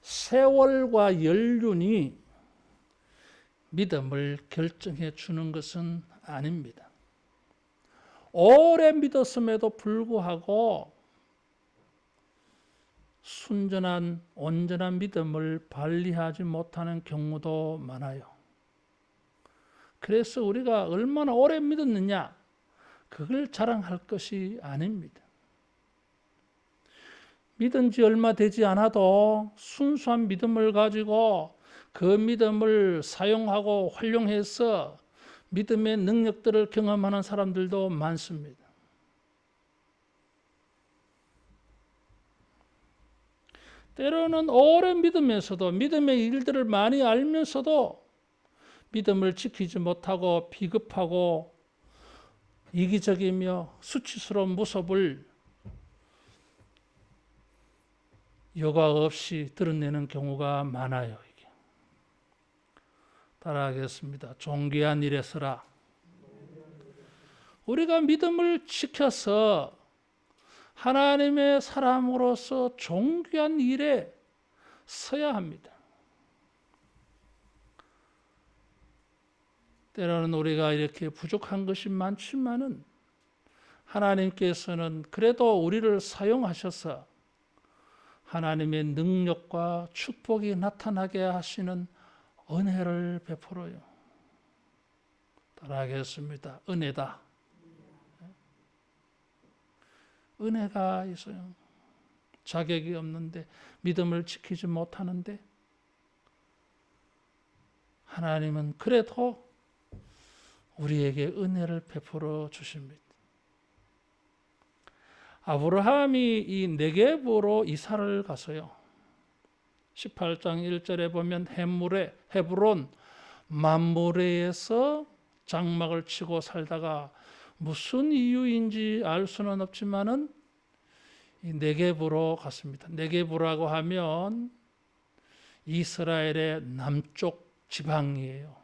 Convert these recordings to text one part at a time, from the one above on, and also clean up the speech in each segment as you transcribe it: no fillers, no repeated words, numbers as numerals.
세월과 연륜이 믿음을 결정해 주는 것은 아닙니다. 오래 믿었음에도 불구하고 순전한 온전한 믿음을 발휘하지 못하는 경우도 많아요. 그래서 우리가 얼마나 오래 믿었느냐, 그걸 자랑할 것이 아닙니다. 믿은 지 얼마 되지 않아도 순수한 믿음을 가지고 그 믿음을 사용하고 활용해서 믿음의 능력들을 경험하는 사람들도 많습니다. 때로는 오랜 믿음에서도, 믿음의 일들을 많이 알면서도 믿음을 지키지 못하고 비겁하고 이기적이며 수치스러운 모습을 여과 없이 드러내는 경우가 많아요. 이게. 따라하겠습니다. 존귀한 일에 서라. 우리가 믿음을 지켜서 하나님의 사람으로서 존귀한 일에 서야 합니다. 때로는 우리가 이렇게 부족한 것이 많지만은 하나님께서는 그래도 우리를 사용하셔서 하나님의 능력과 축복이 나타나게 하시는 은혜를 베풀어요. 따라하겠습니다. 은혜다. 은혜가 있어요. 자격이 없는데, 믿음을 지키지 못하는데 하나님은 그래도 우리에게 은혜를 베풀어 주십니다. 아브라함이 이 네겝으로 이사를 갔어요. 18장 1절에 보면 헤브론 맘므레에서 장막을 치고 살다가 무슨 이유인지 알 수는 없지만은 이 네겝으로 갔습니다. 네겝이라고 하면 이스라엘의 남쪽 지방이에요.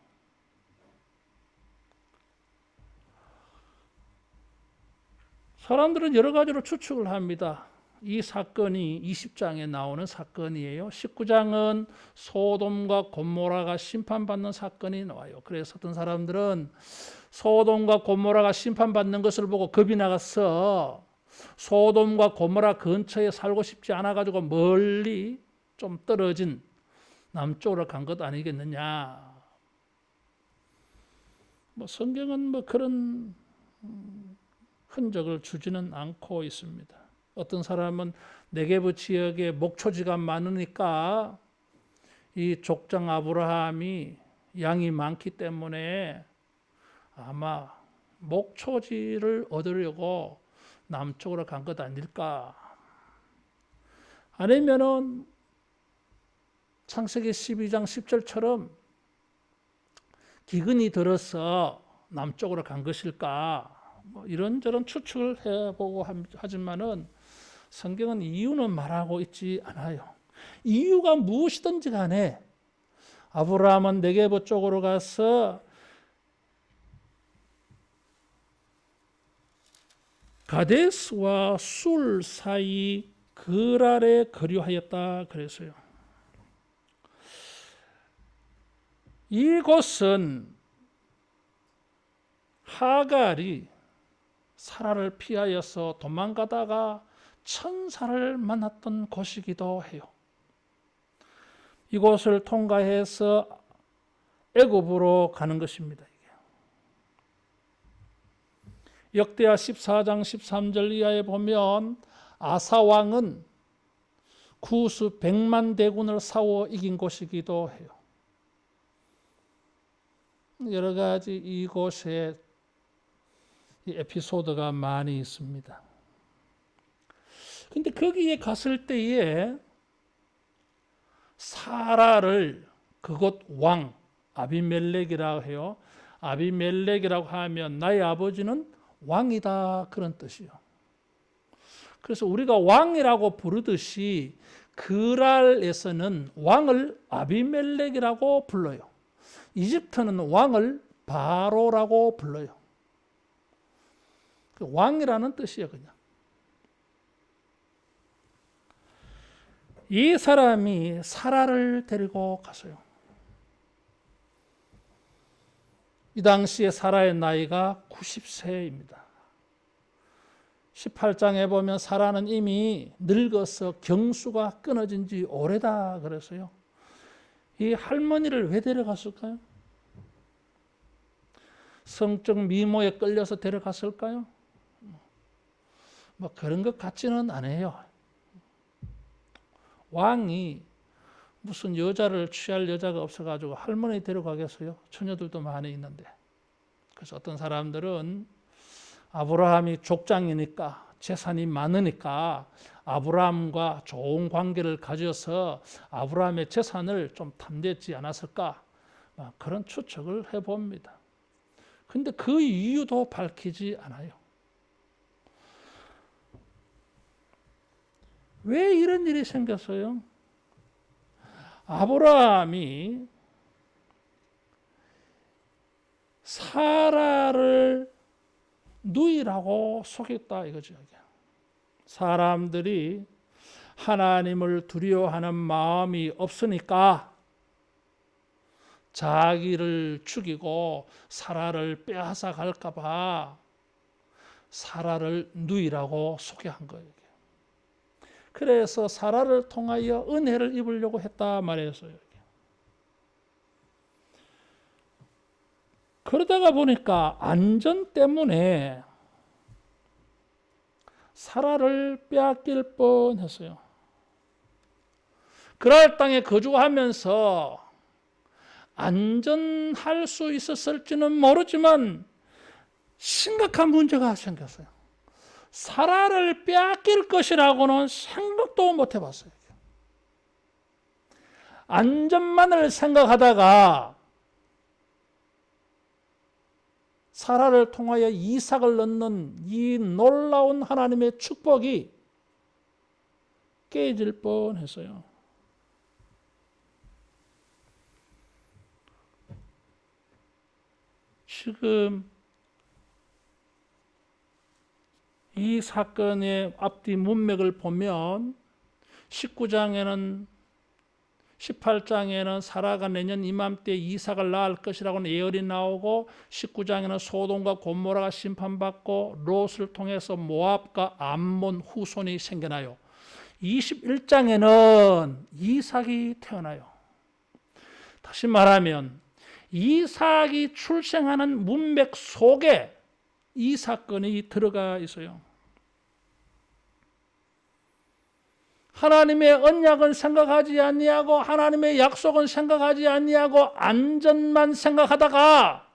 사람들은 여러 가지로 추측을 합니다. 이 사건이 20장에 나오는 사건이에요. 19장은 소돔과 고모라가 심판받는 사건이 나와요. 그래서 어떤 사람들은 소돔과 고모라가 심판받는 것을 보고 겁이 나가서 소돔과 고모라 근처에 살고 싶지 않아가지고 멀리 좀 떨어진 남쪽으로 간 것 아니겠느냐. 성경은 그런 흔적을 주지는 않고 있습니다. 어떤 사람은 네게브 지역에 목초지가 많으니까 이 족장 아브라함이 양이 많기 때문에 아마 목초지를 얻으려고 남쪽으로 간 것 아닐까. 아니면은 창세기 12장 10절처럼 기근이 들어서 남쪽으로 간 것일까. 이런저런 추측을 해보고 하지만은 성경은 이유는 말하고 있지 않아요. 이유가 무엇이든지 간에 아브라함은 네게브 쪽으로 가서 가데스와 술 사이 그랄에 거류하였다 그랬어요. 이곳은 하갈이 사라를 피하여서 도망가다가 천사를 만났던 곳이기도 해요. 이곳을 통과해서 애굽으로 가는 것입니다. 역대하 14장 13절 이하에 보면 아사 왕은 구스 100만 대군을 싸워 이긴 곳이기도 해요. 여러 가지 이곳에 에피소드가 많이 있습니다. 근데 거기에 갔을 때에 사라를 그곳 왕 아비멜렉이라고 해요. 아비멜렉이라고 하면 나의 아버지는 왕이다 그런 뜻이요. 그래서 우리가 왕이라고 부르듯이 그랄에서는 왕을 아비멜렉이라고 불러요. 이집트는 왕을 바로라고 불러요. 왕이라는 뜻이에요, 그냥. 이 사람이 사라를 데리고 갔어요. 이 당시에 사라의 나이가 90세입니다. 18장에 보면 사라는 이미 늙어서 경수가 끊어진 지 오래다 그랬어요. 이 할머니를 왜 데려갔을까요? 성적 미모에 끌려서 데려갔을까요? 뭐 그런 것 같지는 않아요. 왕이 무슨 여자를 취할 여자가 없어가지고 할머니 데려가겠어요? 처녀들도 많이 있는데. 그래서 어떤 사람들은 아브라함이 족장이니까 재산이 많으니까 아브라함과 좋은 관계를 가져서 아브라함의 재산을 좀 탐냈지 않았을까? 그런 추측을 해봅니다. 근데 그 이유도 밝히지 않아요. 왜 이런 일이 생겼어요? 아브라함이 사라를 누이라고 속였다 이거죠. 사람들이 하나님을 두려워하는 마음이 없으니까 자기를 죽이고 사라를 빼앗아 갈까 봐 사라를 누이라고 소개한 거예요. 그래서 사라를 통하여 은혜를 입으려고 했다 말했어요. 그러다가 보니까 안전 때문에 사라를 빼앗길 뻔했어요. 그랄 땅에 거주하면서 안전할 수 있었을지는 모르지만 심각한 문제가 생겼어요. 사라를 빼앗길 것이라고는 생각도 못 해봤어요. 안전만을 생각하다가 사라를 통하여 이삭을 낳는 이 놀라운 하나님의 축복이 깨질 뻔했어요. 지금 이 사건의 앞뒤 문맥을 보면 19장에는 18장에는 사라가 내년 이맘때 이삭을 낳을 것이라고는 예언이 나오고 19장에는 소돔과 고모라가 심판받고 롯을 통해서 모압과 암몬 후손이 생겨나요. 21장에는 이삭이 태어나요. 다시 말하면 이삭이 출생하는 문맥 속에 이 사건이 들어가 있어요. 하나님의 언약은 생각하지 아니하고 하나님의 약속은 생각하지 아니하고 안전만 생각하다가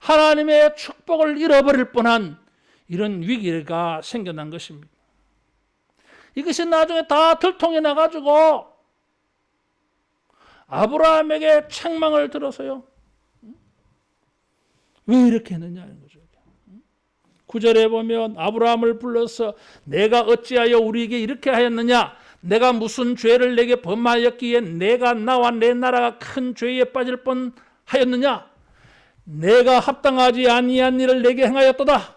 하나님의 축복을 잃어버릴 뻔한 이런 위기가 생겨난 것입니다. 이것이 나중에 다 들통이 나가지고 아브라함에게 책망을 들어서요. 왜 이렇게 했느냐는 거죠. 9절에 보면 아브라함을 불러서 내가 어찌하여 우리에게 이렇게 하였느냐? 내가 무슨 죄를 내게 범하였기에 내가 나와 내 나라가 큰 죄에 빠질 뻔하였느냐? 내가 합당하지 아니한 일을 내게 행하였도다.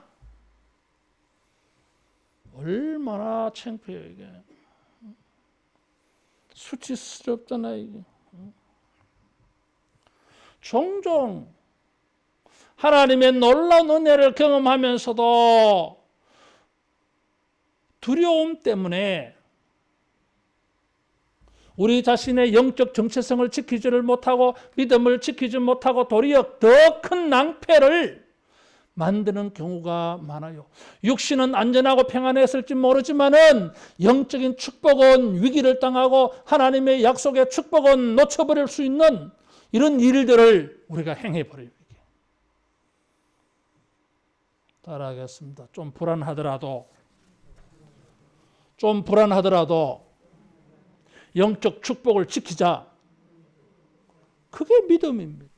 얼마나 창피해요 이게. 수치스럽잖아요 이게. 종종 하나님의 놀라운 은혜를 경험하면서도 두려움 때문에 우리 자신의 영적 정체성을 지키지를 못하고 믿음을 지키지 못하고 도리어 더 큰 낭패를 만드는 경우가 많아요. 육신은 안전하고 평안했을지 모르지만은 영적인 축복은 위기를 당하고 하나님의 약속의 축복은 놓쳐버릴 수 있는 이런 일들을 우리가 행해버려요. 따라하겠습니다. 좀 불안하더라도 영적 축복을 지키자. 그게 믿음입니다.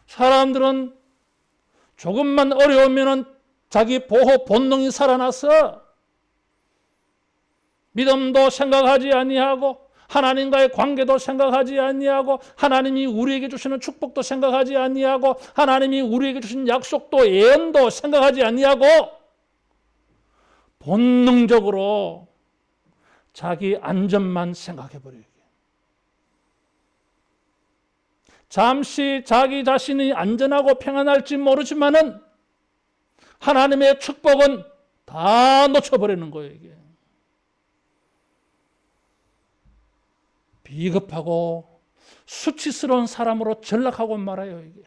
사람들은 조금만 어려우면 자기 보호 본능이 살아나서 믿음도 생각하지 아니하고 하나님과의 관계도 생각하지 아니하고 하나님이 우리에게 주시는 축복도 생각하지 아니하고 하나님이 우리에게 주신 약속도 예언도 생각하지 아니하고 본능적으로 자기 안전만 생각해버려요. 잠시 자기 자신이 안전하고 평안할지 모르지만은 하나님의 축복은 다 놓쳐버리는 거예요. 이게 비겁하고 수치스러운 사람으로 전락하고 말아요. 이게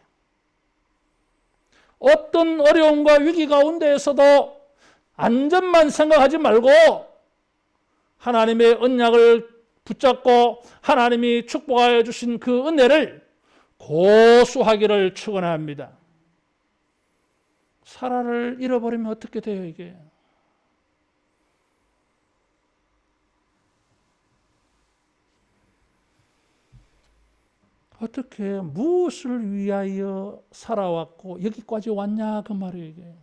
어떤 어려움과 위기 가운데에서도 안전만 생각하지 말고 하나님의 언약을 붙잡고 하나님이 축복하여 주신 그 은혜를 고수하기를 축원합니다. 사라를 잃어버리면 어떻게 돼요, 이게? 어떻게 무엇을 위하여 살아왔고 여기까지 왔냐 그 말이에요, 이게.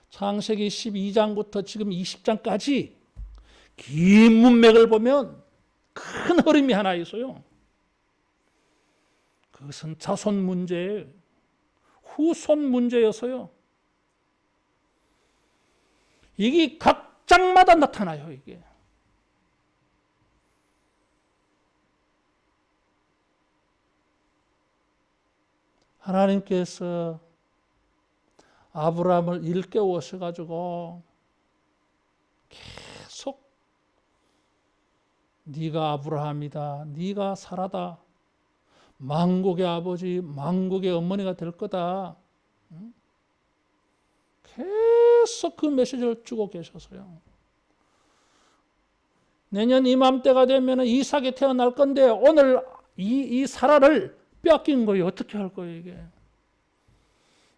창세기 12장부터 지금 20장까지 긴 문맥을 보면 큰 흐름이 하나 있어요. 그것은 자손 문제, 후손 문제여서요. 이게 각 장마다 나타나요, 이게. 하나님께서 아브라함을 일깨우셔가지고 계속 네가 아브라함이다, 네가 사라다, 만국의 아버지, 만국의 어머니가 될 거다. 계속 그 메시지를 주고 계셔서요. 내년 이맘때가 되면 이삭이 태어날 건데 오늘 이 사라를 뺏긴 거예요. 어떻게 할 거예요, 이게?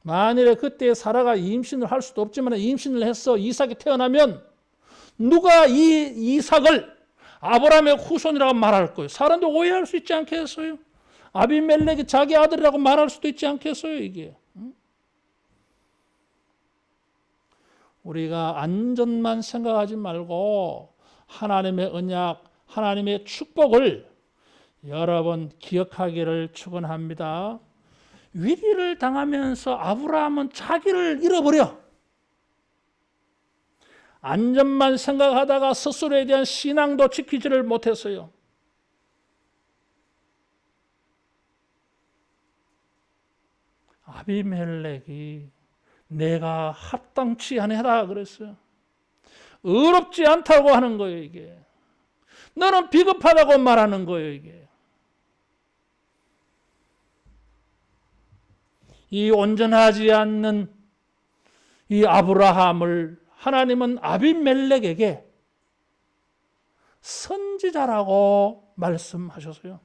만일에 그때 사라가 임신을 할 수도 없지만 임신을 해서 이삭이 태어나면 누가 이 이삭을 아브라함의 후손이라고 말할 거예요? 사람도 오해할 수 있지 않겠어요? 아비멜렉이 자기 아들이라고 말할 수도 있지 않겠어요, 이게? 우리가 안전만 생각하지 말고 하나님의 언약, 하나님의 축복을 여러분 기억하기를 축원합니다. 위기를 당하면서 아브라함은 자기를 잃어버려. 안전만 생각하다가 스스로에 대한 신앙도 지키지를 못했어요. 아비멜렉이 내가 합당치 않으라 그랬어요. 의롭지 않다고 하는 거예요, 이게. 너는 비겁하다고 말하는 거예요, 이게. 이 온전하지 않는 이 아브라함을 하나님은 아비멜렉에게 선지자라고 말씀하셨어요.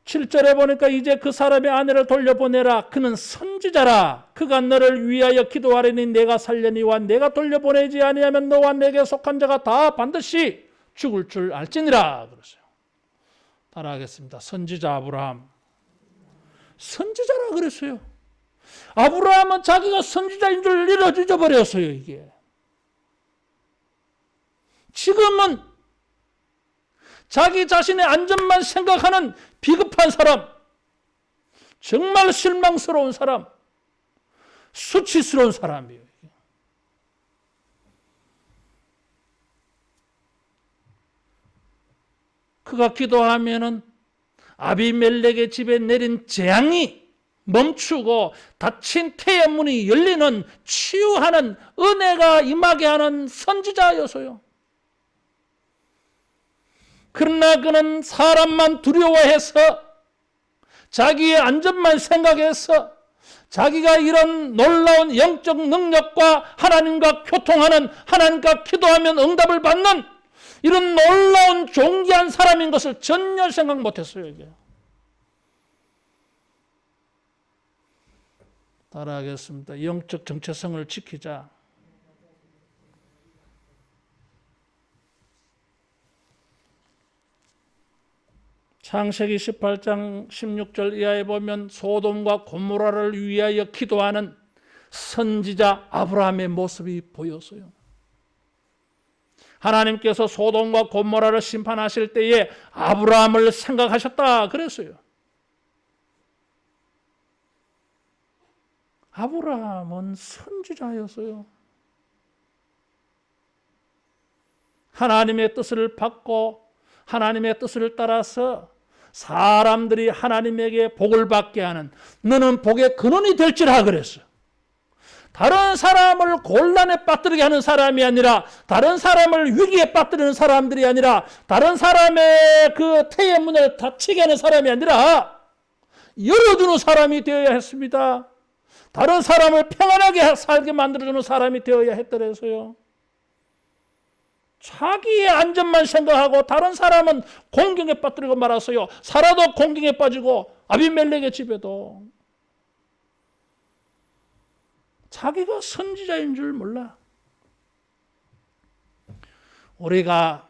7절에 보니까 이제 그 사람의 아내를 돌려보내라. 그는 선지자라. 그가 너를 위하여 기도하려니 내가 살려니와 내가 돌려보내지 아니하면 너와 내게 속한 자가 다 반드시 죽을 줄 알지니라. 그러세요. 따라하겠습니다. 선지자 아브라함. 선지자라 그랬어요. 아브라함은 자기가 선지자인 줄 잊어버렸어요, 이게. 지금은 자기 자신의 안전만 생각하는 비겁한 사람, 정말 실망스러운 사람, 수치스러운 사람이에요. 그가 기도하면은 아비멜렉의 집에 내린 재앙이 멈추고 닫힌 태의 문이 열리는 치유하는 은혜가 임하게 하는 선지자여서요. 그러나 그는 사람만 두려워해서 자기의 안전만 생각해서 자기가 이런 놀라운 영적 능력과 하나님과 교통하는, 하나님과 기도하면 응답을 받는 이런 놀라운 존귀한 사람인 것을 전혀 생각 못했어요, 이게. 따라하겠습니다. 영적 정체성을 지키자. 창세기 18장 16절 이하에 보면 소돔과 고모라를 위하여 기도하는 선지자 아브라함의 모습이 보였어요. 하나님께서 소돔과 고모라를 심판하실 때에 아브라함을 생각하셨다 그랬어요. 아브라함은 선지자였어요. 하나님의 뜻을 받고 하나님의 뜻을 따라서 사람들이 하나님에게 복을 받게 하는, 너는 복의 근원이 될지라 그랬어요. 다른 사람을 곤란에 빠뜨리게 하는 사람이 아니라, 다른 사람을 위기에 빠뜨리는 사람들이 아니라, 다른 사람의 그 태의 문을 닫히게 하는 사람이 아니라 열어주는 사람이 되어야 했습니다. 다른 사람을 평안하게 살게 만들어주는 사람이 되어야 했더라서요. 자기의 안전만 생각하고 다른 사람은 공경에 빠뜨리고 말았어요. 사라도 공경에 빠지고, 아비멜렉의 집에도 자기가 선지자인 줄 몰라. 우리가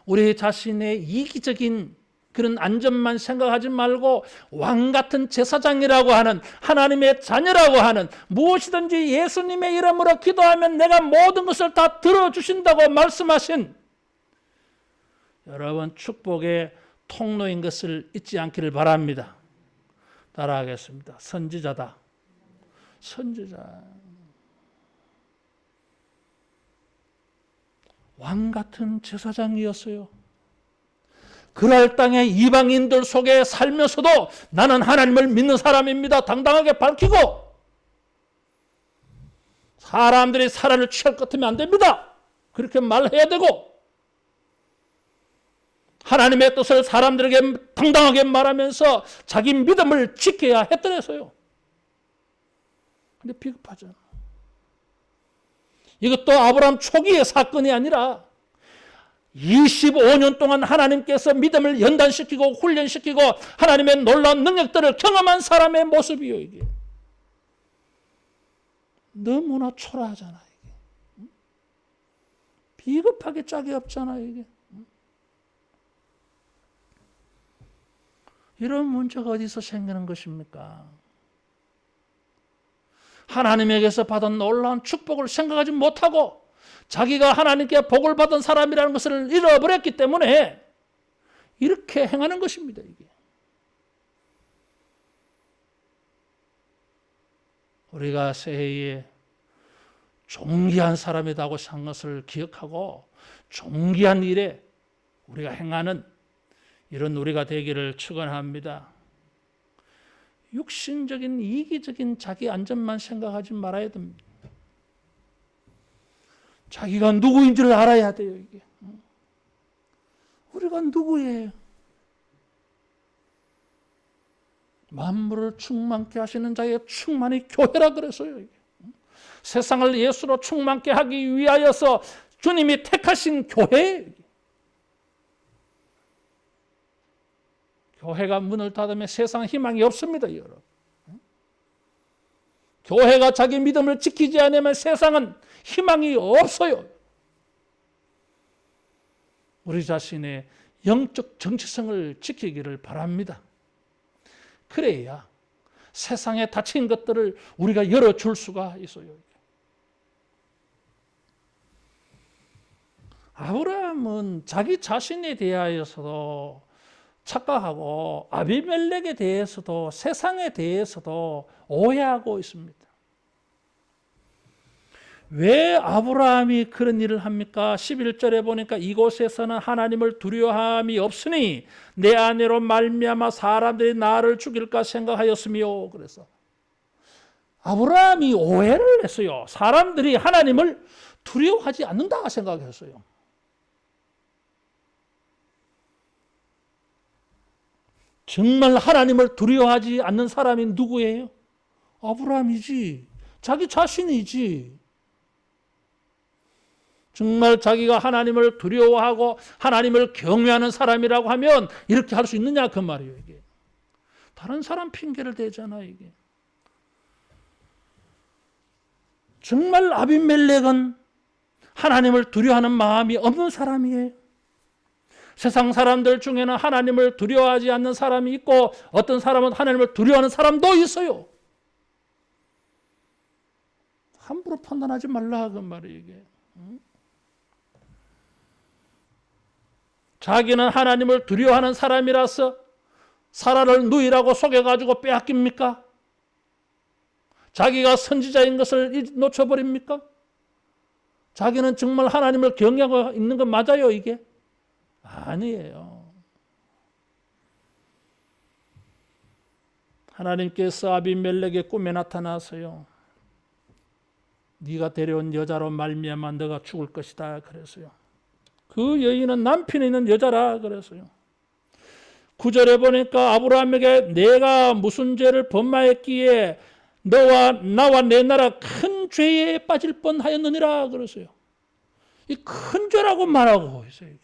우리 자신의 이기적인 그런 안전만 생각하지 말고 왕 같은 제사장이라고 하는, 하나님의 자녀라고 하는, 무엇이든지 예수님의 이름으로 기도하면 내가 모든 것을 다 들어주신다고 말씀하신 여러분 축복의 통로인 것을 잊지 않기를 바랍니다. 따라하겠습니다. 선지자다. 선지자. 왕 같은 제사장이었어요. 그랄 땅의 이방인들 속에 살면서도 나는 하나님을 믿는 사람입니다. 당당하게 밝히고, 사람들이 사람을 취할 것 같으면 안 됩니다. 그렇게 말해야 되고, 하나님의 뜻을 사람들에게 당당하게 말하면서 자기 믿음을 지켜야 했더라서요. 근데 비겁하잖아. 이것도 아브라함 초기의 사건이 아니라 25년 동안 하나님께서 믿음을 연단시키고 훈련시키고 하나님의 놀라운 능력들을 경험한 사람의 모습이요, 이게. 너무나 초라하잖아, 이게. 비겁하게 짝이 없잖아, 이게. 이런 문제가 어디서 생기는 것입니까? 하나님에게서 받은 놀라운 축복을 생각하지 못하고 자기가 하나님께 복을 받은 사람이라는 것을 잃어버렸기 때문에 이렇게 행하는 것입니다, 이게. 우리가 새해에 존귀한 사람이라고 산 것을 기억하고 존귀한 일에 우리가 행하는 이런 우리가 되기를 축원합니다. 육신적인 이기적인 자기 안전만 생각하지 말아야 됩니다. 자기가 누구인지를 알아야 돼요, 이게. 우리가 누구예요? 만물을 충만케 하시는 자의 충만이 교회라 그랬어요, 이게. 세상을 예수로 충만케 하기 위하여서 주님이 택하신 교회예요. 교회가 문을 닫으면 세상 희망이 없습니다, 여러분. 교회가 자기 믿음을 지키지 않으면 세상은 희망이 없어요. 우리 자신의 영적 정체성을 지키기를 바랍니다. 그래야 세상에 닫힌 것들을 우리가 열어줄 수가 있어요. 아브라함은 자기 자신에 대하여서도 착각하고 아비멜렉에 대해서도 세상에 대해서도 오해하고 있습니다. 왜 아브라함이 그런 일을 합니까? 11절에 보니까 이곳에서는 하나님을 두려워함이 없으니 내 아내로 말미암아 사람들이 나를 죽일까 생각하였으며, 그래서 아브라함이 오해를 했어요. 사람들이 하나님을 두려워하지 않는다 생각했어요. 정말 하나님을 두려워하지 않는 사람이 누구예요? 아브라함이지. 자기 자신이지. 정말 자기가 하나님을 두려워하고 하나님을 경외하는 사람이라고 하면 이렇게 할 수 있느냐 그 말이에요, 이게. 다른 사람 핑계를 대잖아, 이게. 정말 아비멜렉은 하나님을 두려워하는 마음이 없는 사람이에요. 세상 사람들 중에는 하나님을 두려워하지 않는 사람이 있고 어떤 사람은 하나님을 두려워하는 사람도 있어요. 함부로 판단하지 말라 그 말이에요, 이게. 자기는 하나님을 두려워하는 사람이라서 사라를 누이라고 속여가지고 빼앗깁니까? 자기가 선지자인 것을 놓쳐버립니까? 자기는 정말 하나님을 경외하고 있는 건 맞아요, 이게? 아니에요. 하나님께서 아비멜렉의 꿈에 나타나서요, 네가 데려온 여자로 말미암아 너가 죽을 것이다 그래서요. 그 여인은 남편이 있는 여자라 그래서요. 9절에 보니까 아브라함에게 내가 무슨 죄를 범하였기에 너와 나와 내 나라 큰 죄에 빠질 뻔하였느니라 그래서요. 이 큰 죄라고 말하고 있어요. 이게.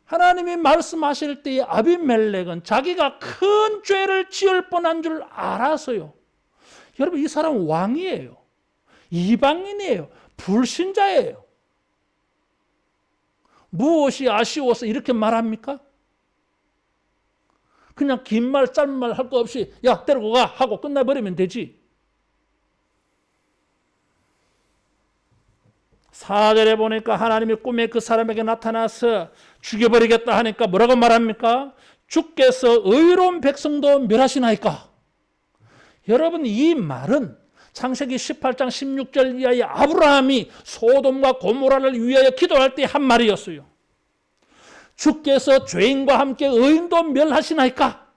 하나님이 말씀하실 때 아비멜렉은 자기가 큰 죄를 지을 뻔한 줄 알아서요. 여러분, 이 사람은 왕이에요. 이방인이에요. 불신자예요. 무엇이 아쉬워서 이렇게 말합니까? 그냥 긴 말 짧은 말 할 거 없이 야 데리고 가 하고 끝나버리면 되지. 4절에 보니까 하나님이 꿈에 그 사람에게 나타나서 죽여버리겠다 하니까 뭐라고 말합니까? 주께서 의로운 백성도 멸하시나이까? 여러분, 이 말은 창세기 18장 16절 이하의 아브라함이 소돔과 고모라를 위하여 기도할 때 한 말이었어요. 주께서 죄인과 함께 의인도 멸하시나이까?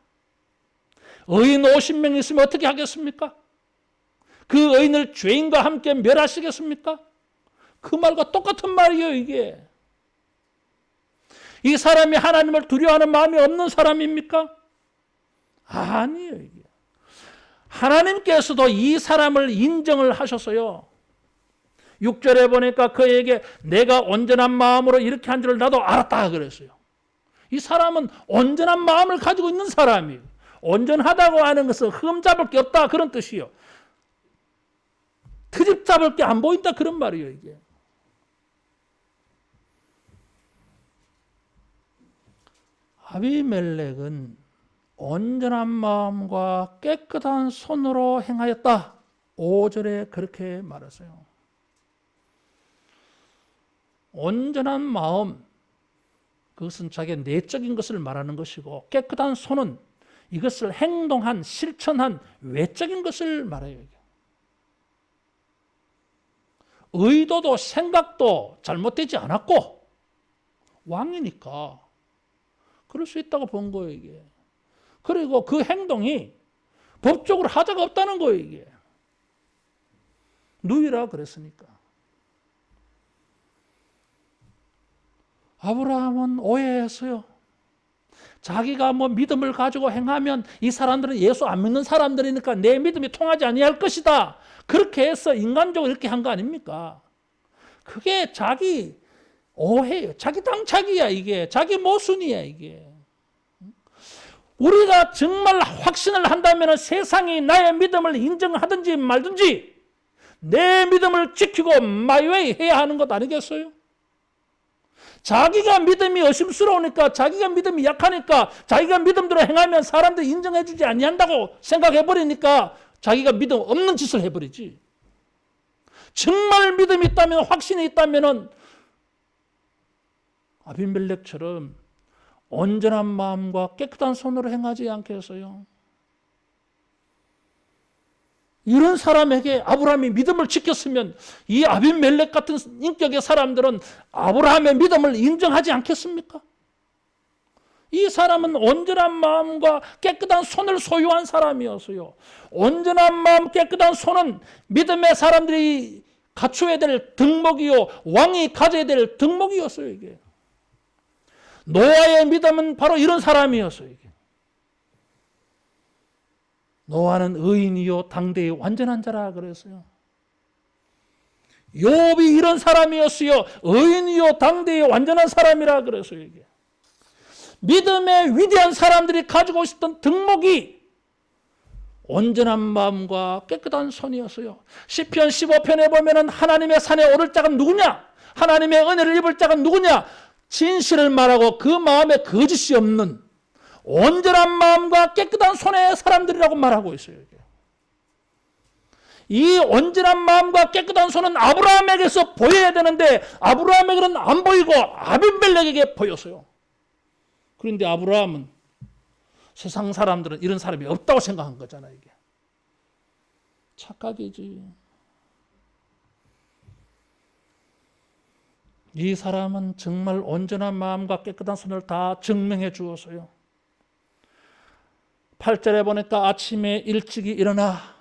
의인 50명 있으면 어떻게 하겠습니까? 그 의인을 죄인과 함께 멸하시겠습니까? 그 말과 똑같은 말이에요, 이게. 이 사람이 하나님을 두려워하는 마음이 없는 사람입니까? 아니에요, 이게. 하나님께서도 이 사람을 인정을 하셨어요. 6절에 보니까 그에게 내가 온전한 마음으로 이렇게 한 줄 나도 알았다 그랬어요. 이 사람은 온전한 마음을 가지고 있는 사람이에요. 온전하다고 하는 것은 흠잡을 게 없다 그런 뜻이에요. 트집 잡을 게 안 보인다 그런 말이에요, 이게. 아비멜렉은 온전한 마음과 깨끗한 손으로 행하였다. 5절에 그렇게 말했어요. 온전한 마음, 그것은 자기의 내적인 것을 말하는 것이고, 깨끗한 손은 이것을 행동한, 실천한 외적인 것을 말해요. 의도도 생각도 잘못되지 않았고 왕이니까 그럴 수 있다고 본 거예요, 이게. 그리고 그 행동이 법적으로 하자가 없다는 거예요, 이게. 누이라 그랬으니까. 아브라함은 오해했어요. 자기가 뭐 믿음을 가지고 행하면 이 사람들은 예수 안 믿는 사람들이니까 내 믿음이 통하지 아니할 것이다. 그렇게 해서 인간적으로 이렇게 한 거 아닙니까? 그게 자기 오해예요. 자기 당착이야, 이게. 자기 모순이야, 이게. 우리가 정말 확신을 한다면 세상이 나의 믿음을 인정하든지 말든지 내 믿음을 지키고 마이웨이 해야 하는 것 아니겠어요? 자기가 믿음이 의심스러우니까, 자기가 믿음이 약하니까, 자기가 믿음대로 행하면 사람들이 인정해주지 아니한다고 생각해버리니까 자기가 믿음 없는 짓을 해버리지. 정말 믿음이 있다면, 확신이 있다면 아비멜렉처럼 온전한 마음과 깨끗한 손으로 행하지 않겠어요? 이런 사람에게 아브라함이 믿음을 지켰으면 이 아비멜렉 같은 인격의 사람들은 아브라함의 믿음을 인정하지 않겠습니까? 이 사람은 온전한 마음과 깨끗한 손을 소유한 사람이었어요. 온전한 마음, 깨끗한 손은 믿음의 사람들이 갖춰야 될 덕목이요, 왕이 가져야 될 덕목이었어요, 이게. 노아의 믿음은 바로 이런 사람이었어요, 이게. 노아는 의인이요 당대의 완전한 자라 그랬어요. 욥이 이런 사람이었어요. 의인이요 당대의 완전한 사람이라 그랬어요, 이게. 믿음의 위대한 사람들이 가지고 있었던 덕목이 온전한 마음과 깨끗한 손이었어요. 시편 15편에 보면은 하나님의 산에 오를 자가 누구냐? 하나님의 은혜를 입을 자가 누구냐? 진실을 말하고 그 마음에 거짓이 없는 온전한 마음과 깨끗한 손의 사람들이라고 말하고 있어요. 이 온전한 마음과 깨끗한 손은 아브라함에게서 보여야 되는데 아브라함에게는 안 보이고 아비멜렉에게 보였어요. 그런데 아브라함은 세상 사람들은 이런 사람이 없다고 생각한 거잖아요. 이게 착각이지. 이 사람은 정말 온전한 마음과 깨끗한 손을 다 증명해 주었어요. 8절에 보니까 아침에 일찍이 일어나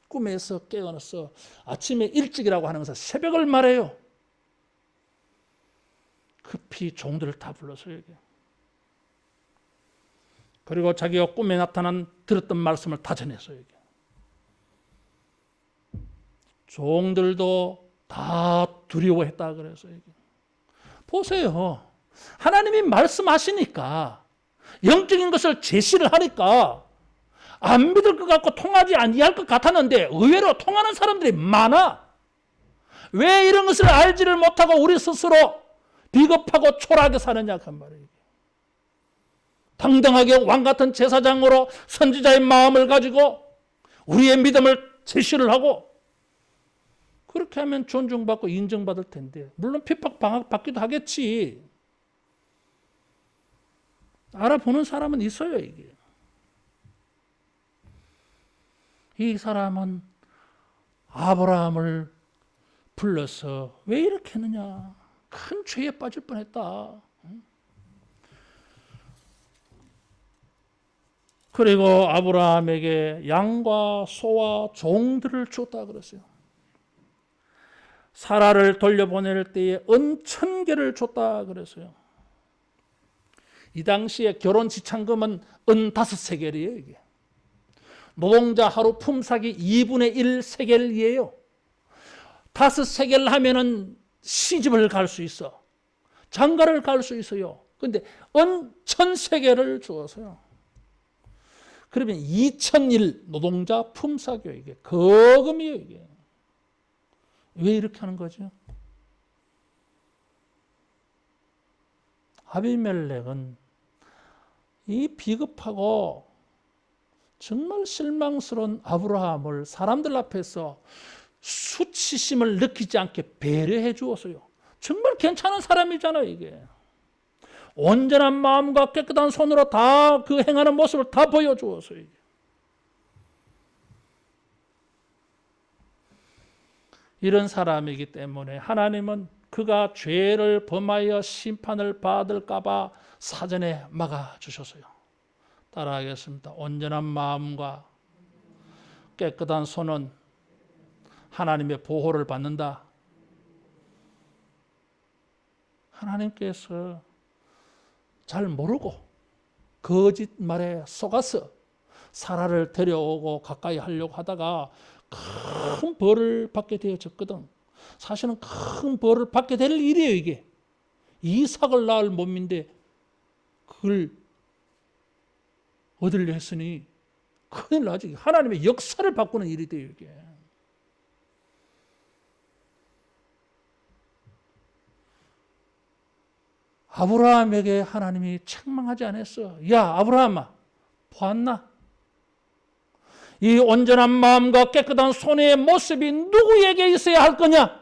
꿈에서 깨어났어. 아침에 일찍이라고 하는 것은 새벽을 말해요. 급히 종들을 다 불렀어요. 이게. 그리고 자기가 꿈에 나타난 들었던 말씀을 다 전했어요. 이게. 종들도 다 두려워했다 그래서 이게. 보세요. 하나님이 말씀하시니까 영적인 것을 제시를 하니까 안 믿을 것 같고 통하지 아니할 것 같았는데 의외로 통하는 사람들이 많아. 왜 이런 것을 알지를 못하고 우리 스스로 비겁하고 초라하게 사느냐 그 말이에요. 당당하게 왕같은 제사장으로 선지자의 마음을 가지고 우리의 믿음을 제시를 하고 그렇게 하면 존중받고 인정받을 텐데 물론 핍박받기도 하겠지. 알아보는 사람은 있어요. 이게. 이 사람은 아브라함을 불러서 왜 이렇게 했느냐. 큰 죄에 빠질 뻔했다. 그리고 아브라함에게 양과 소와 종들을 줬다 그랬어요. 사라를 돌려보낼 때에 은 1000개를 줬다 그랬어요. 이 당시에 결혼 지참금은 은 5세겔이에요. 이게. 노동자 하루 품삯이 2분의 1 세겔이에요. 5세겔 하면은 시집을 갈 수 있어. 장가를 갈 수 있어요. 그런데 은 1000세겔을 주었어요. 그러면 2001 노동자 품삯이에요. 이게 거금이에요. 이게. 왜 이렇게 하는 거죠? 아비멜렉은 이 비겁하고 정말 실망스러운 아브라함을 사람들 앞에서 수치심을 느끼지 않게 배려해 주었어요. 정말 괜찮은 사람이잖아요. 이게. 온전한 마음과 깨끗한 손으로 다 그 행하는 모습을 다 보여주었어요. 이게. 이런 사람이기 때문에 하나님은 그가 죄를 범하여 심판을 받을까 봐 사전에 막아주셨어요. 따라하겠습니다. 온전한 마음과 깨끗한 손은 하나님의 보호를 받는다. 하나님께서 잘 모르고 거짓말에 속아서 사라를 데려오고 가까이 하려고 하다가 큰 벌을 받게 되어졌거든. 사실은 큰 벌을 받게 될 일이에요. 이게 이삭을 낳을 몸인데 그걸 얻으려 했으니 큰일 나지. 하나님의 역사를 바꾸는 일이 돼요. 이게. 아브라함에게 하나님이 책망하지 않았어. 야 아브라함아 보았나? 이 온전한 마음과 깨끗한 손의 모습이 누구에게 있어야 할 거냐?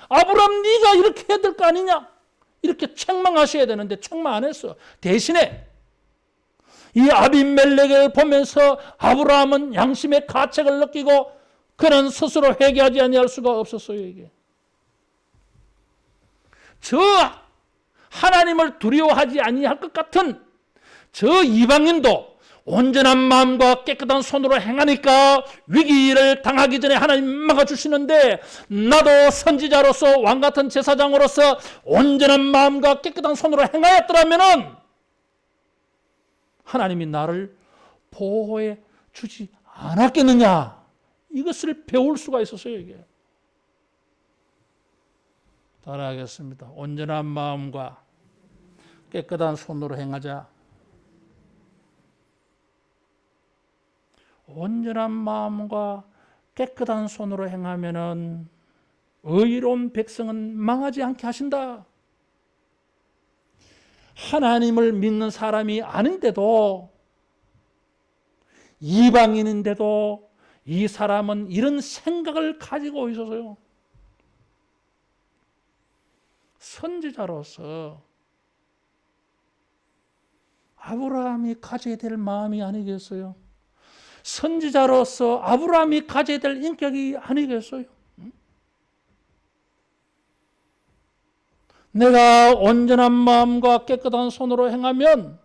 아브라함 네가 이렇게 해야 될 거 아니냐? 이렇게 책망하셔야 되는데 책망 안 했어. 대신에 이 아비멜렉을 보면서 아브라함은 양심의 가책을 느끼고 그는 스스로 회개하지 아니할 수가 없었어요. 이게. 저 하나님을 두려워하지 아니할 것 같은 저 이방인도 온전한 마음과 깨끗한 손으로 행하니까 위기를 당하기 전에 하나님 막아주시는데 나도 선지자로서 왕같은 제사장으로서 온전한 마음과 깨끗한 손으로 행하였더라면 하나님이 나를 보호해 주지 않았겠느냐. 이것을 배울 수가 있었어요. 이게. 따라하겠습니다. 온전한 마음과 깨끗한 손으로 행하자. 온전한 마음과 깨끗한 손으로 행하면은 의로운 백성은 망하지 않게 하신다. 하나님을 믿는 사람이 아닌데도 이방인인데도 이 사람은 이런 생각을 가지고 있어서요. 선지자로서 아브라함이 가져야 될 마음이 아니겠어요? 선지자로서 아브라함이 가져야 될 인격이 아니겠어요? 내가 온전한 마음과 깨끗한 손으로 행하면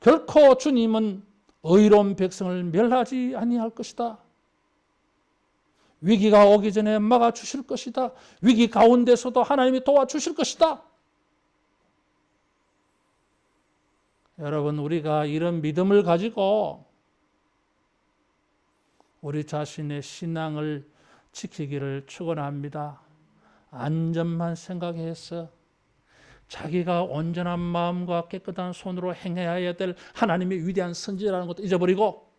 결코 주님은 의로운 백성을 멸하지 아니할 것이다. 위기가 오기 전에 막아주실 것이다. 위기 가운데서도 하나님이 도와주실 것이다. 여러분, 우리가 이런 믿음을 가지고 우리 자신의 신앙을 지키기를 축원합니다. 안전만 생각해서 자기가 온전한 마음과 깨끗한 손으로 행해야 될 하나님의 위대한 선지라는 것도 잊어버리고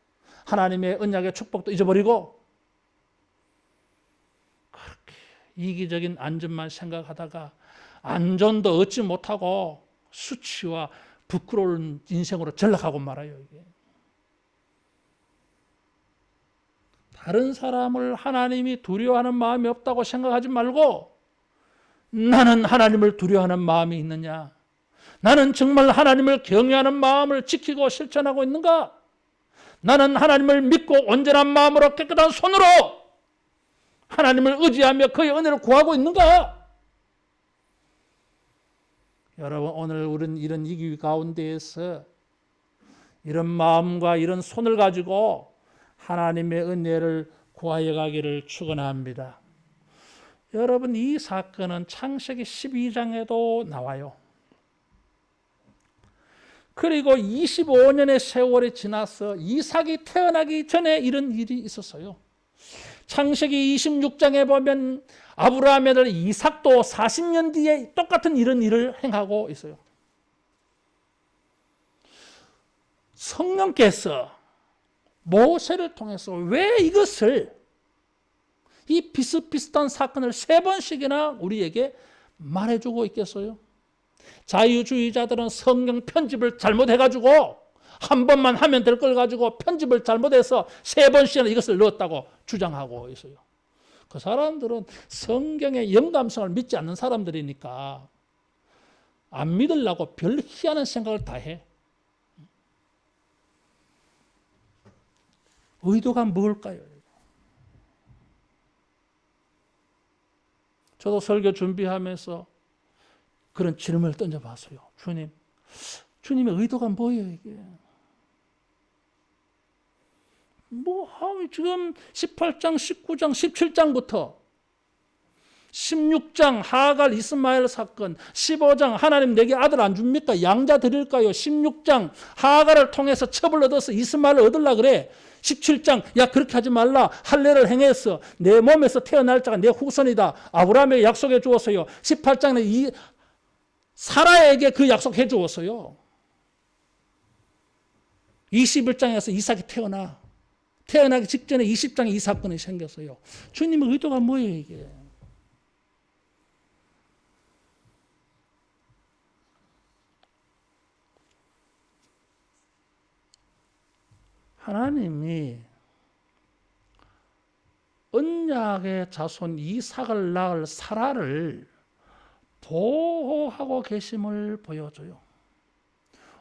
하나님의 언약의 축복도 잊어버리고 그렇게 이기적인 안전만 생각하다가 안전도 얻지 못하고 수치와 부끄러운 인생으로 전락하고 말아요. 이게. 다른 사람을 하나님이 두려워하는 마음이 없다고 생각하지 말고 나는 하나님을 두려워하는 마음이 있느냐? 나는 정말 하나님을 경외하는 마음을 지키고 실천하고 있는가? 나는 하나님을 믿고 온전한 마음으로 깨끗한 손으로 하나님을 의지하며 그의 은혜를 구하고 있는가? 여러분, 오늘 우리는 이런 위기 가운데에서 이런 마음과 이런 손을 가지고 하나님의 은혜를 구하여 가기를 축원합니다. 여러분, 이 사건은 창세기 12장에도 나와요. 그리고 25년의 세월이 지나서 이삭이 태어나기 전에 이런 일이 있었어요. 창세기 26장에 보면 아브라함의 아들 이삭도 40년 뒤에 똑같은 이런 일을 행하고 있어요. 성령께서 모세를 통해서 왜 이것을 이 비슷비슷한 사건을 3번씩이나 우리에게 말해주고 있겠어요? 자유주의자들은 성경 편집을 잘못해가지고 한 번만 하면 될 걸 가지고 편집을 잘못해서 3번씩이나 이것을 넣었다고 주장하고 있어요. 그 사람들은 성경의 영감성을 믿지 않는 사람들이니까 안 믿으려고 별 희한한 생각을 다 해. 의도가 뭘까요? 저도 설교 준비하면서 그런 질문을 던져봤어요. 주님의 의도가 뭐예요, 이게? 지금 18장, 19장, 17장부터 16장 하갈 이스마엘 사건, 15장 하나님 내게 아들 안 줍니까? 양자 드릴까요? 16장 하갈을 통해서 첩을 얻어서 이스마엘을 얻으려 그래. 17장 야 그렇게 하지 말라. 할례를 행해서 내 몸에서 태어날 자가 내 후손이다. 아브라함에게 약속해 주었어요. 18장에 이 사라에게 그 약속해 주었어요. 21장에서 이삭이 태어나기 직전에 20장에 이 사건이 생겼어요. 주님의 의도가 뭐예요, 이게? 하나님이 언약의 자손 이삭을 낳을 사라를 보호하고 계심을 보여줘요.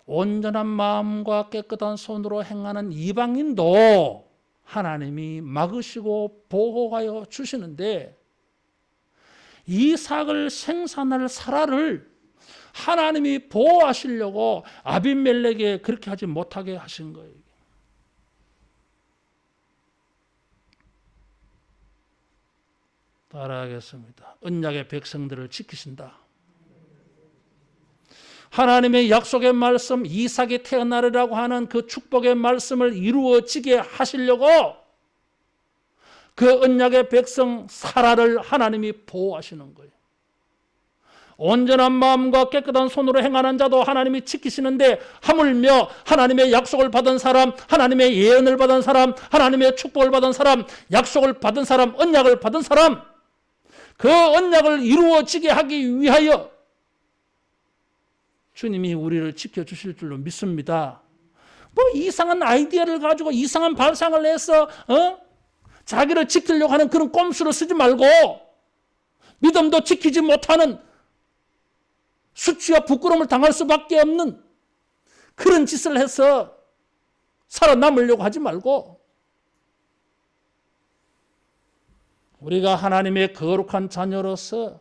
온전한 마음과 깨끗한 손으로 행하는 이방인도 하나님이 막으시고 보호하여 주시는데 이삭을 생산할 사라를 하나님이 보호하시려고 아비멜렉에 그렇게 하지 못하게 하신 거예요. 따라하겠습니다. 언약의 백성들을 지키신다. 하나님의 약속의 말씀, 이삭이 태어나리라고 하는 그 축복의 말씀을 이루어지게 하시려고 그 언약의 백성 사라를 하나님이 보호하시는 거예요. 온전한 마음과 깨끗한 손으로 행하는 자도 하나님이 지키시는데 하물며 하나님의 약속을 받은 사람, 하나님의 예언을 받은 사람, 하나님의 축복을 받은 사람, 약속을 받은 사람, 언약을 받은 사람, 그 언약을 이루어지게 하기 위하여 주님이 우리를 지켜주실 줄로 믿습니다. 이상한 아이디어를 가지고 이상한 발상을 해서 자기를 지키려고 하는 그런 꼼수를 쓰지 말고 믿음도 지키지 못하는 수치와 부끄러움을 당할 수밖에 없는 그런 짓을 해서 살아남으려고 하지 말고 우리가 하나님의 거룩한 자녀로서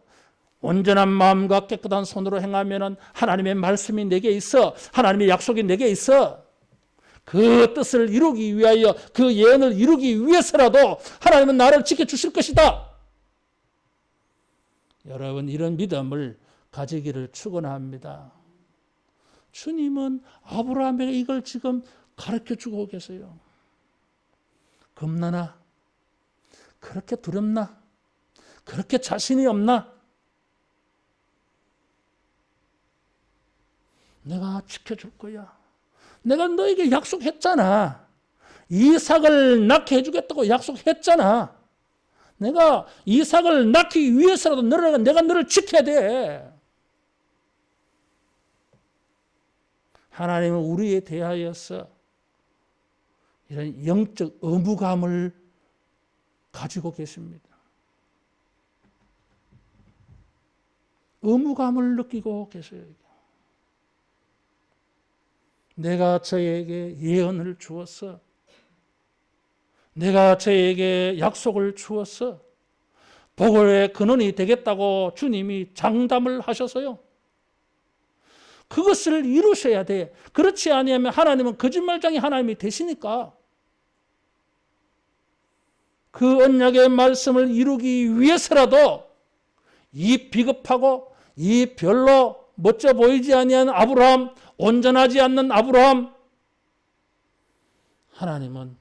온전한 마음과 깨끗한 손으로 행하면 하나님의 말씀이 내게 있어, 하나님의 약속이 내게 있어. 그 뜻을 이루기 위하여, 그 예언을 이루기 위해서라도 하나님은 나를 지켜주실 것이다. 여러분, 이런 믿음을 가지기를 축원합니다. 주님은 아브라함에게 이걸 지금 가르쳐주고 계세요. 겁나나? 그렇게 두렵나? 그렇게 자신이 없나? 내가 지켜줄 거야. 내가 너에게 약속했잖아. 이삭을 낳게 해주겠다고 약속했잖아. 내가 이삭을 낳기 위해서라도 내가 너를 지켜야 돼. 하나님은 우리에 대하여서 이런 영적 의무감을 가지고 계십니다. 의무감을 느끼고 계세요. 내가 저에게 예언을 주었어. 내가 저에게 약속을 주었어. 복의 근원이 되겠다고 주님이 장담을 하셔서요. 그것을 이루셔야 돼. 그렇지 아니하면 하나님은 거짓말장이 하나님이 되시니까 그 언약의 말씀을 이루기 위해서라도 이 비겁하고 이 별로 멋져 보이지 아니한 아브라함, 온전하지 않는 아브라함, 하나님은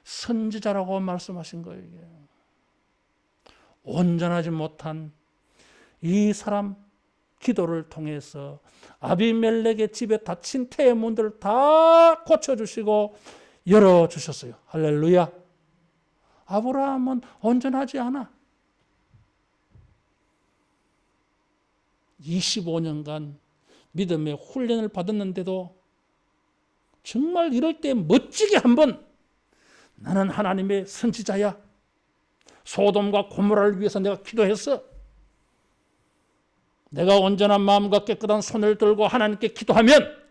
선지자라고 말씀하신 거예요. 온전하지 못한 이 사람 기도를 통해서 아비멜렉의 집에 닫힌 태의 문들을 다 고쳐주시고 열어주셨어요. 할렐루야. 아브라함은 온전하지 않아. 25년간 믿음의 훈련을 받았는데도 정말 이럴 때 멋지게 한번 나는 하나님의 선지자야. 소돔과 고모라를 위해서 내가 기도했어. 내가 온전한 마음과 깨끗한 손을 들고 하나님께 기도하면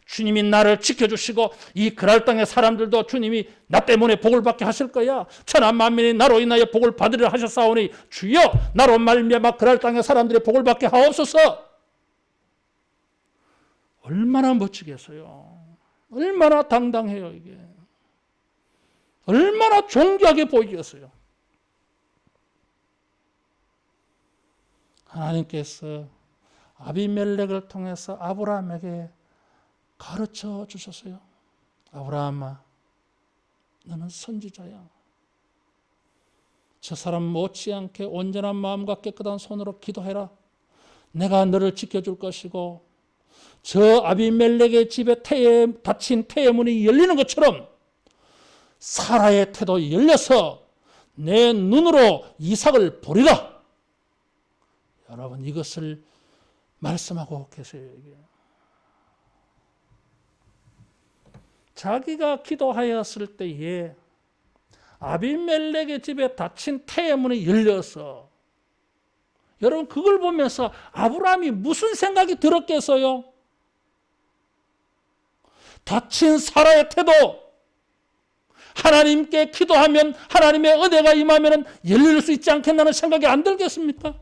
주님이 나를 지켜주시고 이 그랄 땅의 사람들도 주님이 나 때문에 복을 받게 하실 거야. 천하 만민이 나로 인하여 복을 받으려 하셨사오니 주여 나로 말미암아 그랄 땅의 사람들이 복을 받게 하옵소서. 얼마나 멋지겠어요. 얼마나 당당해요. 이게 얼마나 존귀하게 보이겠어요. 하나님께서 아비멜렉을 통해서 아브라함에게 가르쳐 주셨어요. 아브라함아, 너는 선지자야. 저 사람 못지않게 온전한 마음과 깨끗한 손으로 기도해라. 내가 너를 지켜줄 것이고 저 아비멜렉의 집에 닫힌 태의 문이 열리는 것처럼 사라의 태도 열려서 내 눈으로 이삭을 보리라. 여러분, 이것을 말씀하고 계세요. 이게. 자기가 기도하였을 때에 아비멜렉의 집에 닫힌 태의 문이 열려서 여러분 그걸 보면서 아브라함이 무슨 생각이 들었겠어요? 닫힌 사라의 태도, 하나님께 기도하면 하나님의 은혜가 임하면 열릴 수 있지 않겠나는 생각이 안 들겠습니까?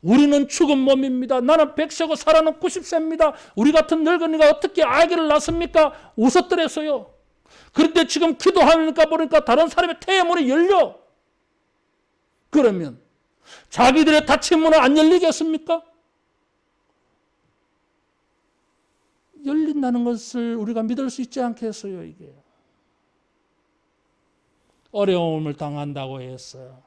우리는 죽은 몸입니다. 나는 100세고 사라는 90세입니다. 우리 같은 늙은이가 어떻게 아기를 낳습니까? 웃었더랬어요. 그런데 지금 기도하니까 보니까 다른 사람의 태의 문이 열려. 그러면 자기들의 닫힌 문은 안 열리겠습니까? 열린다는 것을 우리가 믿을 수 있지 않겠어요, 이게. 어려움을 당한다고 해서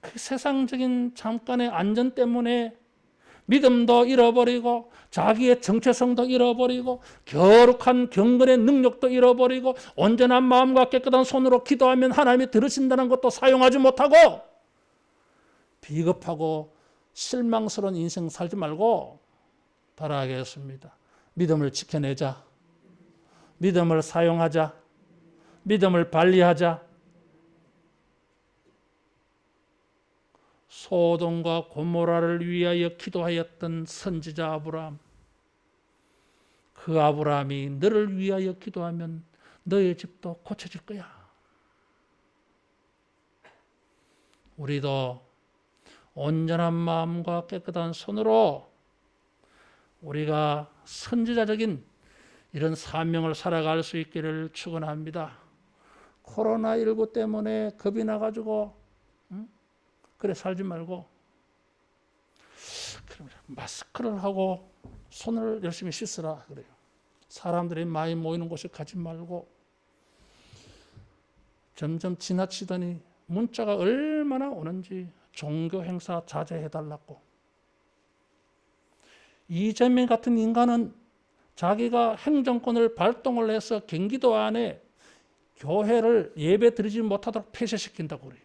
그 세상적인 잠깐의 안전 때문에 믿음도 잃어버리고 자기의 정체성도 잃어버리고 거룩한 경건의 능력도 잃어버리고 온전한 마음과 깨끗한 손으로 기도하면 하나님이 들으신다는 것도 사용하지 못하고 비겁하고 실망스러운 인생 살지 말고 바라겠습니다. 믿음을 지켜내자. 믿음을 사용하자. 믿음을 발휘하자. 소돔과 고모라를 위하여 기도하였던 선지자 아브라함, 그 아브라함이 너를 위하여 기도하면 너의 집도 고쳐질 거야. 우리도 온전한 마음과 깨끗한 손으로 우리가 선지자적인 이런 사명을 살아갈 수 있기를 축원합니다. 코로나19 때문에 겁이 나가지고 그래 살지 말고 마스크를 하고 손을 열심히 씻으라 그래요. 사람들이 많이 모이는 곳에 가지 말고. 점점 지나치더니 문자가 얼마나 오는지 종교 행사 자제해달라고. 이재명 같은 인간은 자기가 행정권을 발동을 해서 경기도 안에 교회를 예배 드리지 못하도록 폐쇄시킨다고 그래요.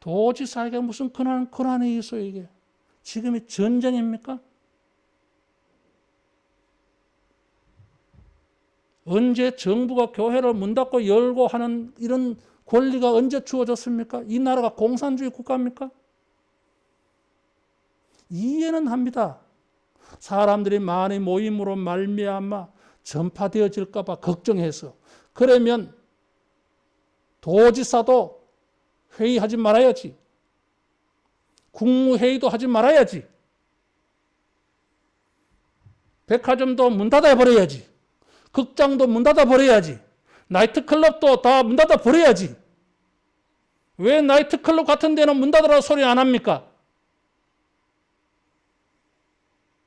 도지사에게 무슨 권한이 있어요 이게? 지금이 전쟁입니까? 언제 정부가 교회를 문 닫고 열고 하는 이런 권리가 언제 주어졌습니까? 이 나라가 공산주의 국가입니까? 이해는 합니다. 사람들이 많이 모임으로 말미암아 전파되어질까 봐 걱정해서. 그러면 도지사도 회의하지 말아야지. 국무회의도 하지 말아야지. 백화점도 문 닫아버려야지. 극장도 문 닫아버려야지. 나이트클럽도 다 문 닫아버려야지. 왜 나이트클럽 같은 데는 문 닫으라고 소리 안 합니까?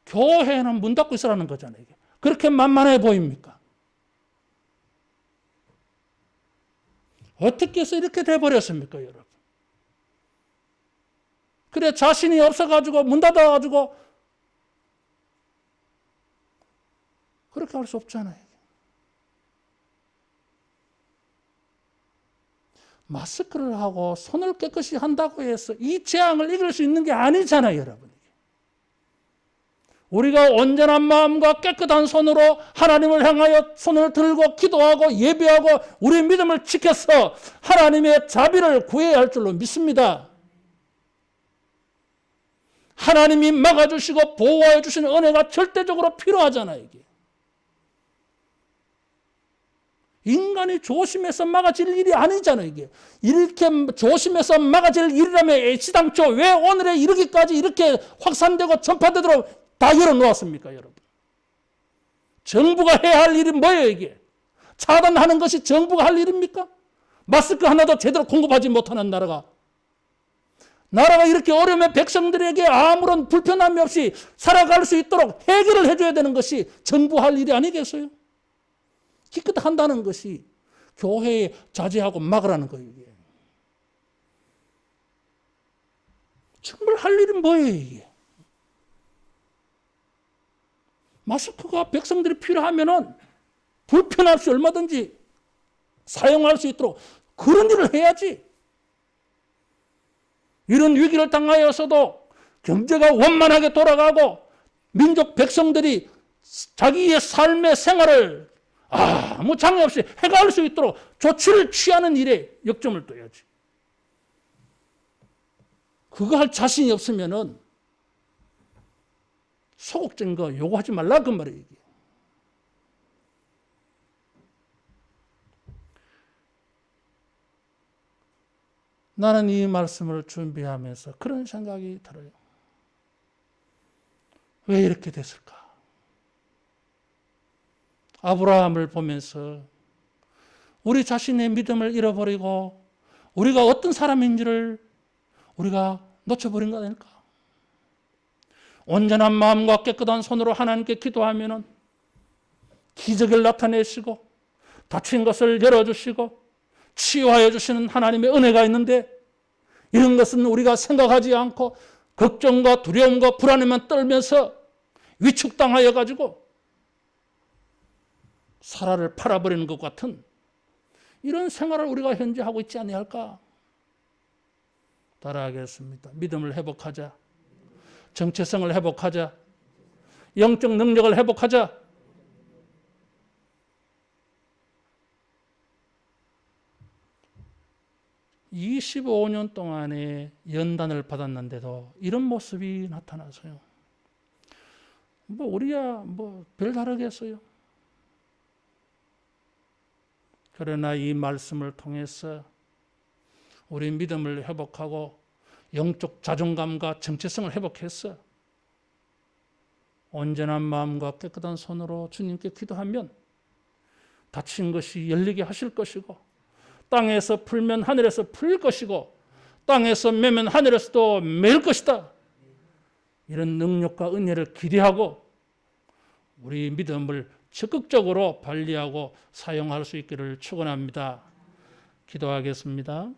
교회는 문 닫고 있으라는 거잖아요. 이게. 그렇게 만만해 보입니까? 어떻게 해서 이렇게 돼버렸습니까, 여러분? 그래, 자신이 없어가지고, 문 닫아가지고, 그렇게 할 수 없잖아요. 마스크를 하고 손을 깨끗이 한다고 해서 이 재앙을 이길 수 있는 게 아니잖아요, 여러분. 우리가 온전한 마음과 깨끗한 손으로 하나님을 향하여 손을 들고 기도하고 예배하고 우리의 믿음을 지켜서 하나님의 자비를 구해야 할 줄로 믿습니다. 하나님이 막아주시고 보호해 주시는 은혜가 절대적으로 필요하잖아요. 이게. 인간이 조심해서 막아질 일이 아니잖아요. 이게. 이렇게 조심해서 막아질 일이라면 애시당초 왜 오늘에 이르기까지 이렇게 확산되고 전파되도록 다 열어놓았습니까, 여러분? 정부가 해야 할 일이 뭐예요, 이게? 차단하는 것이 정부가 할 일입니까? 마스크 하나도 제대로 공급하지 못하는 나라가 이렇게 어려우면 백성들에게 아무런 불편함이 없이 살아갈 수 있도록 해결을 해줘야 되는 것이 정부 할 일이 아니겠어요? 기껏 한다는 것이 교회에 자제하고 막으라는 거예요, 이게. 정말 할 일이 뭐예요, 이게? 마스크가 백성들이 필요하면은 불편 없이 얼마든지 사용할 수 있도록 그런 일을 해야지. 이런 위기를 당하여서도 경제가 원만하게 돌아가고 민족 백성들이 자기의 삶의 생활을 아무 장애 없이 해갈 수 있도록 조치를 취하는 일에 역점을 둬야지. 그거 할 자신이 없으면은 소극적인 거 요구하지 말라 그 말이에요. 이게. 나는 이 말씀을 준비하면서 그런 생각이 들어요. 왜 이렇게 됐을까? 아브라함을 보면서 우리 자신의 믿음을 잃어버리고 우리가 어떤 사람인지를 우리가 놓쳐버린 거 아닐까? 온전한 마음과 깨끗한 손으로 하나님께 기도하면은 기적을 나타내시고 닫힌 것을 열어주시고 치유하여 주시는 하나님의 은혜가 있는데 이런 것은 우리가 생각하지 않고 걱정과 두려움과 불안에만 떨면서 위축당하여 가지고 사라를 팔아버리는 것 같은 이런 생활을 우리가 현재 하고 있지 아니할까? 따라하겠습니다. 믿음을 회복하자. 정체성을 회복하자. 영적 능력을 회복하자. 25년 동안의 연단을 받았는데도 이런 모습이 나타나서요. 뭐 우리야 뭐 별다르겠어요. 그러나 이 말씀을 통해서 우리 믿음을 회복하고 영적 자존감과 정체성을 회복해서 온전한 마음과 깨끗한 손으로 주님께 기도하면 닫힌 것이 열리게 하실 것이고, 땅에서 풀면 하늘에서 풀 것이고, 땅에서 매면 하늘에서도 맬 것이다. 이런 능력과 은혜를 기대하고 우리 믿음을 적극적으로 발휘하고 사용할 수 있기를 축원합니다. 기도하겠습니다.